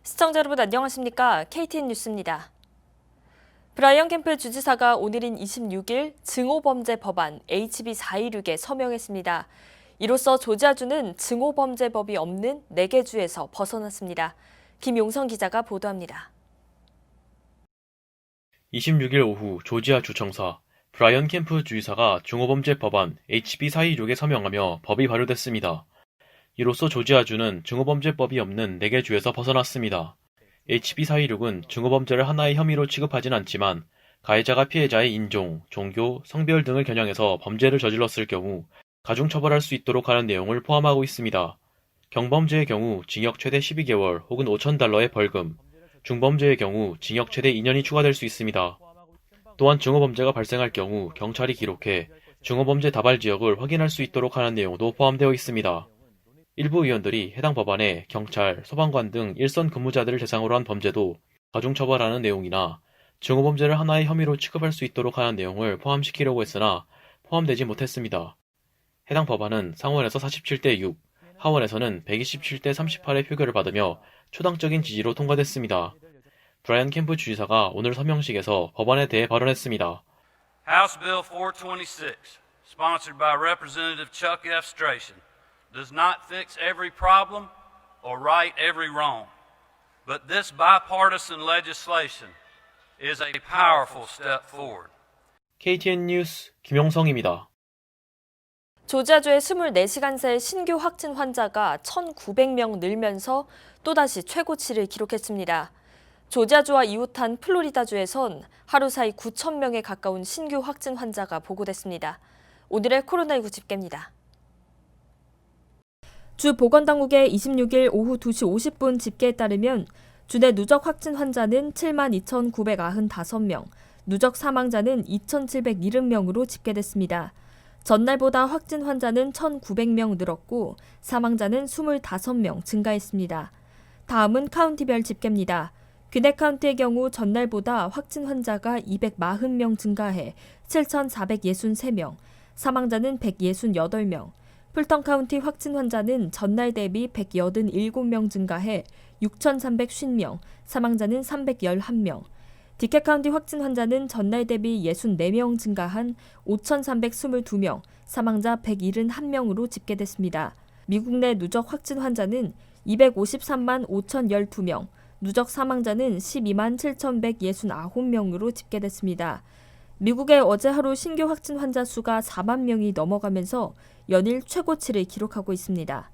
시청자 여러분 안녕하십니까? KTN 뉴스입니다. 브라이언 캠프 주지사가 오늘인 26일 증오범죄 법안 HB 416에 서명했습니다. 이로써 조지아주는 증오범죄법이 없는 4개 주에서 벗어났습니다. 김용성 기자가 보도합니다. 26일 오후 조지아주 청사 브라이언 캠프 주지사가 증오범죄 법안 HB 416에 서명하며 법이 발효됐습니다. 이로써 조지아주는 증오범죄법이 없는 4개 주에서 벗어났습니다. HB 416은 증오범죄를 하나의 혐의로 취급하진 않지만 가해자가 피해자의 인종, 종교, 성별 등을 겨냥해서 범죄를 저질렀을 경우 가중처벌할 수 있도록 하는 내용을 포함하고 있습니다. 경범죄의 경우 징역 최대 12개월 혹은 $5,000의 벌금, 중범죄의 경우 징역 최대 2년이 추가될 수 있습니다. 또한 증오범죄가 발생할 경우 경찰이 기록해 증오범죄 다발 지역을 확인할 수 있도록 하는 내용도 포함되어 있습니다. 일부 의원들이 해당 법안에 경찰, 소방관 등 일선 근무자들을 대상으로 한 범죄도 가중처벌하는 내용이나 증오범죄를 하나의 혐의로 취급할 수 있도록 하는 내용을 포함시키려고 했으나 포함되지 못했습니다. 해당 법안은 상원에서 47대 6, 하원에서는 127대 38의 표결을 받으며 초당적인 지지로 통과됐습니다. 브라이언 캠프 주지사가 오늘 서명식에서 법안에 대해 발언했습니다. House Bill 426, sponsored by Representative Chuck F. Strachan, does not fix every problem or right every wrong, but this bipartisan legislation is a powerful step forward. KTN 뉴스 김용성입니다. 조지아주의 24시간 새 신규 확진 환자가 1,900명 늘면서 또다시 최고치를 기록했습니다. 조지아주와 이웃한 플로리다주에선 하루 사이 9,000명에 가까운 신규 확진 환자가 보고됐습니다. 오늘의 코로나19 집계입니다. 주 보건당국의 26일 오후 2시 50분 집계에 따르면 주내 누적 확진 환자는 72,995명, 누적 사망자는 2,770명으로 집계됐습니다. 전날보다 확진 환자는 1,900명 늘었고 사망자는 25명 증가했습니다. 다음은 카운티별 집계입니다. 귀넷 카운티의 경우 전날보다 확진 환자가 240명 증가해 7,463명, 사망자는 168명, 풀턴 카운티 확진 환자는 전날 대비 187명 증가해 6,350명, 사망자는 311명, 디켓 카운티 확진 환자는 전날 대비 64명 증가한 5,322명, 사망자 171명으로 집계됐습니다. 미국 내 누적 확진 환자는 253만 5,012명, 누적 사망자는 12만 7,169명으로 집계됐습니다. 미국의 어제 하루 신규 확진 환자 수가 4만 명이 넘어가면서 연일 최고치를 기록하고 있습니다.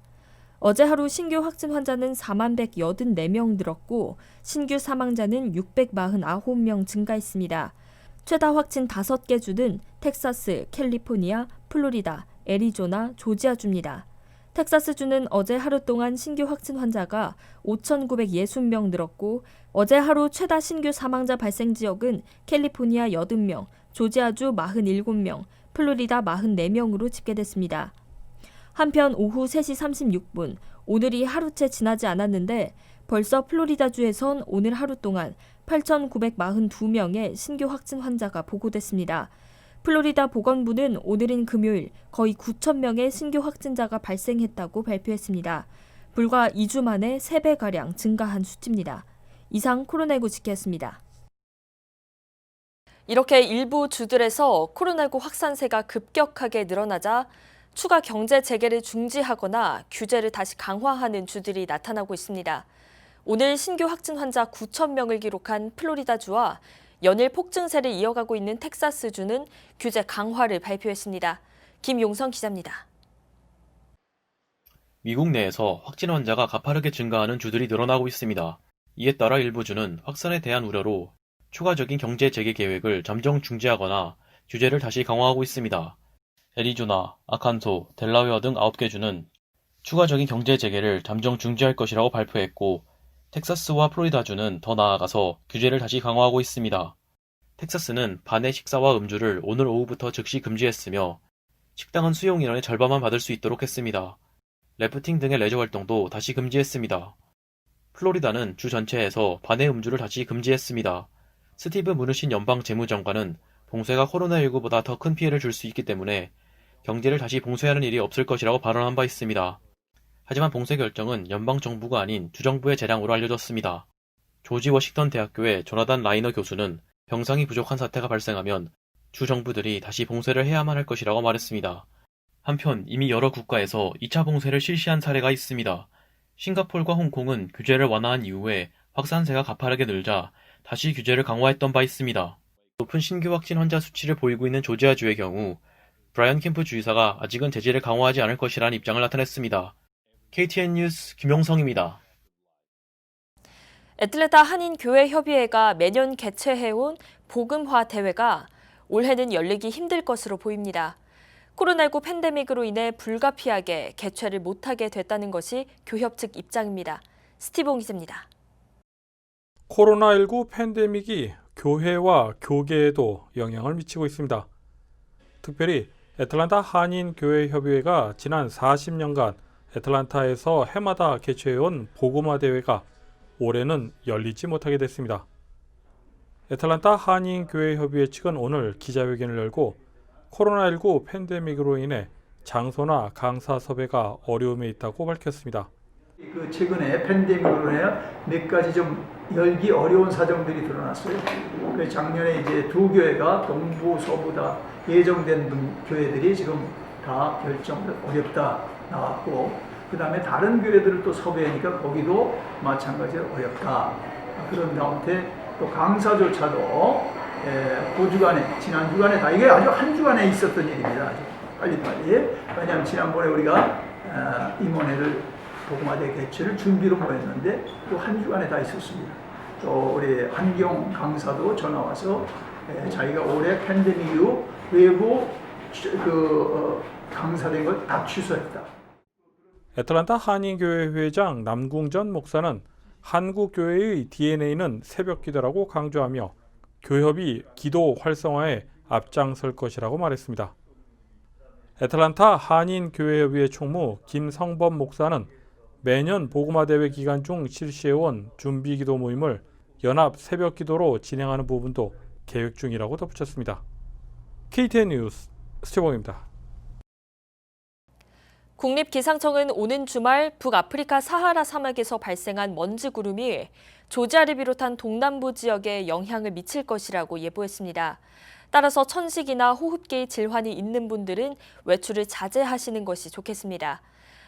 어제 하루 신규 확진 환자는 4만 184명 늘었고 신규 사망자는 649명 증가했습니다. 최다 확진 5개 주는 텍사스, 캘리포니아, 플로리다, 애리조나, 조지아주입니다. 텍사스주는 어제 하루 동안 신규 확진 환자가 5,960명 늘었고 어제 하루 최다 신규 사망자 발생 지역은 캘리포니아 80명, 조지아주 47명, 플로리다 44명으로 집계됐습니다. 한편 오후 3시 36분, 오늘이 하루째 지나지 않았는데 벌써 플로리다주에선 오늘 하루 동안 8,942명의 신규 확진 환자가 보고됐습니다. 플로리다 보건부는 오늘인 금요일 거의 9,000명의 신규 확진자가 발생했다고 발표했습니다. 불과 2주 만에 3배가량 증가한 수치입니다. 이상 코로나19 집계였습니다. 이렇게 일부 주들에서 코로나19 확산세가 급격하게 늘어나자 추가 경제 재개를 중지하거나 규제를 다시 강화하는 주들이 나타나고 있습니다. 오늘 신규 확진 환자 9,000명을 기록한 플로리다주와 연일 폭증세를 이어가고 있는 텍사스주는 규제 강화를 발표했습니다. 김용성 기자입니다. 미국 내에서 확진 환자가 가파르게 증가하는 주들이 늘어나고 있습니다. 이에 따라 일부 주는 확산에 대한 우려로 추가적인 경제 재개 계획을 잠정 중지하거나 규제를 다시 강화하고 있습니다. 애리조나, 아칸소, 델라웨어 등 9개 주는 추가적인 경제 재개를 잠정 중지할 것이라고 발표했고 텍사스와 플로리다주는 더 나아가서 규제를 다시 강화하고 있습니다. 텍사스는 반의 식사와 음주를 오늘 오후부터 즉시 금지했으며 식당은 수용 인원의 절반만 받을 수 있도록 했습니다. 래프팅 등의 레저 활동도 다시 금지했습니다. 플로리다는 주 전체에서 반의 음주를 다시 금지했습니다. 스티브 무누신 연방 재무장관은 봉쇄가 코로나19보다 더 큰 피해를 줄 수 있기 때문에 경제를 다시 봉쇄하는 일이 없을 것이라고 발언한 바 있습니다. 하지만 봉쇄 결정은 연방정부가 아닌 주정부의 재량으로 알려졌습니다. 조지 워싱턴 대학교의 조나단 라이너 교수는 병상이 부족한 사태가 발생하면 주정부들이 다시 봉쇄를 해야만 할 것이라고 말했습니다. 한편 이미 여러 국가에서 2차 봉쇄를 실시한 사례가 있습니다. 싱가포르과 홍콩은 규제를 완화한 이후에 확산세가 가파르게 늘자 다시 규제를 강화했던 바 있습니다. 높은 신규 확진 환자 수치를 보이고 있는 조지아주의 경우 브라이언 캠프 주지사가 아직은 제재를 강화하지 않을 것이라는 입장을 나타냈습니다. KTN 뉴스 김용성입니다. 애틀랜타 한인교회협의회가 매년 개최해온 복음화 대회가 올해는 열리기 힘들 것으로 보입니다. 코로나19 팬데믹으로 인해 불가피하게 개최를 못하게 됐다는 것이 교협 측 입장입니다. 스티븐 기자입니다. 코로나19 팬데믹이 교회와 교계에도 영향을 미치고 있습니다. 특별히 애틀랜타 한인교회협의회가 지난 40년간 애틀랜타에서 해마다 개최해온 복음화 대회가 올해는 열리지 못하게 됐습니다. 애틀랜타 한인교회협의회 측은 오늘 기자회견을 열고 코로나19 팬데믹으로 인해 장소나 강사 섭외가 어려움에 있다고 밝혔습니다. 최근에 팬데믹으로 인해 몇 가지 좀 열기 어려운 사정들이 드러났어요. 작년에 이제 두 교회가 동부 서부 다 예정된 교회들이 지금 다 결정 어렵다 나왔고, 그 다음에 다른 교회들을 또 섭외하니까 거기도 마찬가지로 어렵다. 그런 가운데 또 강사조차도 그 주간에 지난 주간에 다 이게 아주 한 주간에 있었던 일입니다. 아주 빨리빨리. 왜냐하면 지난번에 우리가 임원회를 복음화대 개최를 준비로 모였는데 또 한 주간에 다 있었습니다. 또 우리 한경 강사도 전화 와서 자기가 올해 팬데믹 이후 외부 강사된 걸 다 취소했다. 애틀랜타 한인교회 회장 남궁전 목사는 한국교회의 DNA는 새벽기도라고 강조하며 교협이 기도 활성화에 앞장설 것이라고 말했습니다. 애틀랜타 한인교회협의회 총무 김성범 목사는 매년 복음화대회 기간 중 실시해온 준비기도 모임을 연합 새벽기도로 진행하는 부분도 계획 중이라고 덧붙였습니다. KTN 뉴스 스티븐입니다. 국립기상청은 오는 주말 북아프리카 사하라 사막에서 발생한 먼지 구름이 조지아를 비롯한 동남부 지역에 영향을 미칠 것이라고 예보했습니다. 따라서 천식이나 호흡기 질환이 있는 분들은 외출을 자제하시는 것이 좋겠습니다.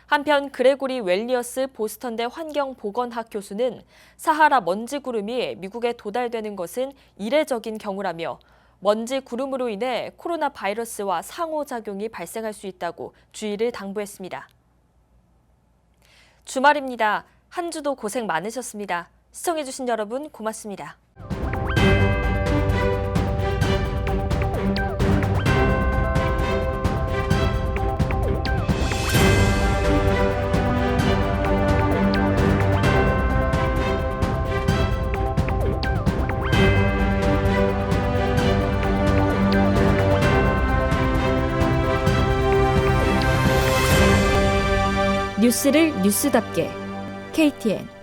한편 그레고리 웰리어스 보스턴대 환경보건학 교수는 사하라 먼지 구름이 미국에 도달되는 것은 이례적인 경우라며 먼지 구름으로 인해 코로나 바이러스와 상호작용이 발생할 수 있다고 주의를 당부했습니다. 주말입니다. 한 주도 고생 많으셨습니다. 시청해주신 여러분 고맙습니다. 뉴스를 뉴스답게 KTN